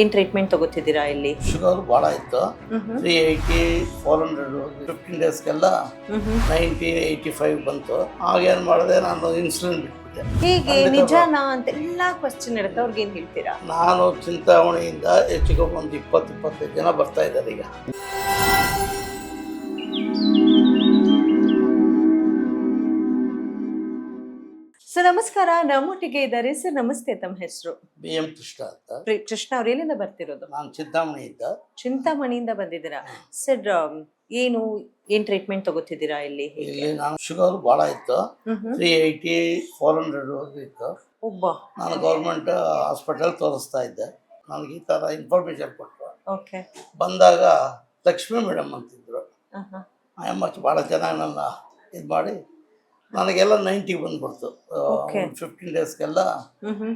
ಏನ್ ಟ್ರೀಟ್ಮೆಂಟ್ ತಗೋತಿದ್ದೀರಾ ಇಲ್ಲಿ? ಶುಗರ್ ಭಾಳ ಇತ್ತು. 380 400 15 ಡೇಸ್ಗೆಲ್ಲ 90 85 ಬಂತು. ಆಗೇನು ಮಾಡಿದೆ, ನಾನು ಇನ್ಸುಲಿನ್ ಬಿಟ್ಬಿಟ್ಟೆ. ಹೀಗೆ ನಿಜನಾ ಅಂತ ಎಲ್ಲಾ ಕ್ವಶನ್ ಇರುತ್ತೆ, ಅವ್ರಿಗೆ ಏನ್ ಹೇಳ್ತೀರಾ? ನಾನು ಚಿಂತಾಮಣಿಯಿಂದ ಹೆಚ್ಚಿಗೆ ಒಂದು 20-25 ಜನ ಬರ್ತಾ ಇದ್ದಾರೆ ಈಗ. ಸರ್ ನಮಸ್ಕಾರ, ನಮ್ಮೊಟ್ಟಿಗೆ ಇದ್ದಾರೆ. ಸರ್ ನಮಸ್ತೆ, ತಮ್ಮ ಹೆಸರು? BM ಕೃಷ್ಣ ಅಂತ. ಕೃಷ್ಣ ಅವ್ರು ಎಲ್ಲಿಂದ ಬರ್ತಿರೋದು? ನಾನು ಚಿಂತಾಮಣಿಯಿಂದ. ಚಿಂತಾಮಣಿಯಿಂದ ಬಂದಿದ್ದೀರಾ? ಸರ್ ಏನ್ ಟ್ರೀಟ್ಮೆಂಟ್ ತಗೋತಿದ್ದೀರಾ ಇಲ್ಲಿ? ಇಲ್ಲಿ ನಾನು ಶುಗರ್ ಭಾಳ ಇತ್ತು. 380 400 ಇತ್ತು. ಒಬ್ಬ ನಾನು ಗೌರ್ಮೆಂಟ್ ಹಾಸ್ಪಿಟಲ್ ತೋರಿಸ್ತಾ ಇದ್ದೆ. ನನಗೆ ಈ ಥರ ಇನ್ಫಾರ್ಮೇಶನ್ ಕೊಟ್ಟರು. ಓಕೆ. ಬಂದಾಗ ಲಕ್ಷ್ಮಿ ಮೇಡಮ್ ಅಂತಿದ್ರು. ಅಮ್ಮ ಭಾಳ ಚೆನ್ನಾಗಿ ನನ್ನ ಇದು ಮಾಡಿ ನನಗೆಲ್ಲ 90 ಬಂದ್ಬಿಡ್ತು. 15 ಡೇಸ್ಗೆಲ್ಲ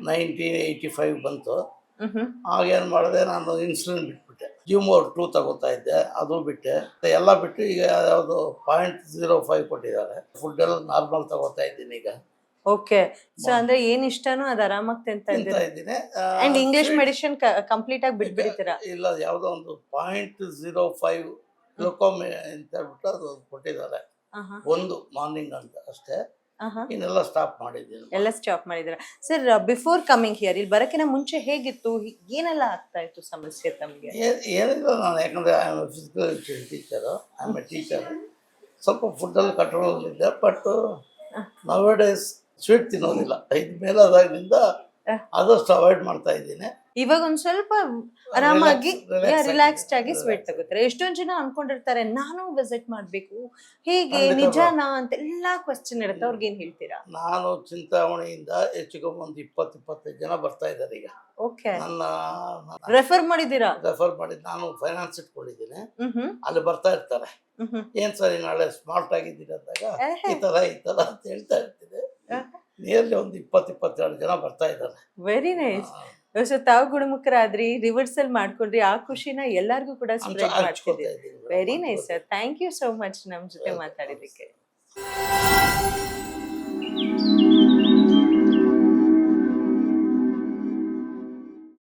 90 85 ಬಂತು. ಆಗೇನು ಮಾಡಿದೆ, ನಾನು ಇನ್ಸುಲಿನ್ ಬಿಟ್ಬಿಟ್ಟೆ. ಜ್ಯೂಮೋರ್ 2 ತಗೋತಾ ಇದ್ದೆ, ಅದು ಬಿಟ್ಟೆ. ಎಲ್ಲ ಬಿಟ್ಟು ಈಗ ಯಾವುದು 0.05 ಕೊಟ್ಟಿದ್ದಾರೆ. ಫುಡ್ ಎಲ್ಲ ನಾರ್ಮಲ್ ತಗೋತಾ ಇದ್ದೀನಿ ಈಗ. ಓಕೆ. ಸೊ ಅಂದ್ರೆ ಏನ್ ಇಷ್ಟನೋ ಅದು ಆರಾಮಾಗಿ ತಿಂತಾ ಇದ್ದೀನಿ. ಅಂಡ್ ಇಂಗ್ಲಿಷ್ ಮೆಡಿಸಿನ್ ಕಂಪ್ಲೀಟ್ ಆಗಿ ಬಿಟ್ಬಿಡ್ತೀರಾ? ಇಲ್ಲ, ಯಾವುದೋ ಒಂದು 0.05 ಗ್ಲುಕೋಮೆ ಅಂತ ಹೇಳ್ಬಿಟ್ಟು ಅದು ಕೊಟ್ಟಿದ್ದಾರೆ. ಒಂದು ಮಾರ್ನಿಂಗ್ ಅಂತ ಅಷ್ಟೇ. ಇನ್ನೆಲ್ಲ ಸ್ಟಾಪ್ ಮಾಡಿದ್ದೀನಿ. ಎಲ್ಲ ಸ್ಟಾಪ್ ಮಾಡಿದ್ರ? ಸರ್ ಬಿಫೋರ್ ಕಮಿಂಗ್ ಹಿಯರ್, ಇಲ್ಲಿ ಬರಕಿನ ಮುಂಚೆ ಹೇಗಿತ್ತು, ಏನೆಲ್ಲ ಆಗ್ತಾ ಇತ್ತು ಸಮಸ್ಯೆ ತಮಗೆ? ಏನಿಲ್ಲ, ನಾನು ಯಾಕಂದ್ರೆ I am physical teacher, I am A teacher. ಸ್ವಲ್ಪ ಫುಡ್ಡಲ್ಲಿ ಕಂಟ್ರೋಲಲ್ಲಿದ್ದೆ. ಬಟ್ ನೌ ಡೇಸ್ ಸ್ವೀಟ್ ತಿನ್ನೋದಿಲ್ಲ. ಇದು ಮೇಲಾದಾಗಿನಿಂದ ಆದಷ್ಟು ಅವಾಯ್ಡ್ ಮಾಡ್ತಾ ಇದ್ದೀನಿ. ಇವಾಗ ಒಂದ್ ಸ್ವಲ್ಪ ಆರಾಮಾಗಿ ರಿಲ್ಯಾಕ್ಸ್ಡ್ ಆಗಿ ಸ್ವೀಟ್ ತಗೋತಾರೆ. ಎಷ್ಟೊಂದ್ ಜನ ಅನ್ಕೊಂಡಿರ್ತಾರೆ ನಾನು ವಿಸಿಟ್ ಮಾಡ್ಬೇಕು, ಹೇಗೆ ನಿಜನಾ ಅಂತ ಎಲ್ಲಾ ಕ್ವಶನ್ ಇರುತ್ತೆ, ಅವ್ರಿಗೆ ಏನ್ ಹೇಳ್ತೀರಾ? ನಾನು ಚಿಂತಾಮಣಿಯಿಂದ ಹೆಚ್ಚಿಗೆ ಒಂದು 20-25 ಜನ ಬರ್ತಾ ಇದ್ದಾರೆ ಈಗ. ಓಕೆ. ನನ್ನ ರೆಫರ್ ಮಾಡಿದ್ದೀರಾ? ರೆಫರ್ ಮಾಡಿದ್ದು, ನಾನು ಫೈನಾನ್ಸ್ ಇಟ್ಕೊಂಡಿದ್ದೀನಿ. ಅಲ್ಲಿ ಬರ್ತಾ ಇರ್ತಾರೆ. ಏನ್ ಸರಿ ನಾಳೆ ಸ್ಮಾರ್ಟ್ ಆಗಿದ್ದೀರಿ ಅಂದಾಗ ಈ ತರ ಅಂತ ಹೇಳ್ತಾ ಇರ್ತೀನಿ. ನಿಯರ್ಲಿ ಒಂದು 20-22 ಜನ ಬರ್ತಾ ಇದ್ದಾರೆ. Very nice. ಸೊ ತಾವು ಗುಣಮುಖರಾದ್ರಿ, ರಿವರ್ಸಲ್ ಮಾಡ್ಕೊಂಡ್ರಿ, ಆ ಖುಷಿನ ಎಲ್ಲಾರ್ಗು ಕೂಡ ಸ್ಪ್ರೆಡ್ ಮಾಡ್ತಿದ್ದೀರಿ. Very nice sir, thank you so much ನಮ್ ಜೊತೆ ಮಾತಾಡಿದ್ದಕ್ಕೆ.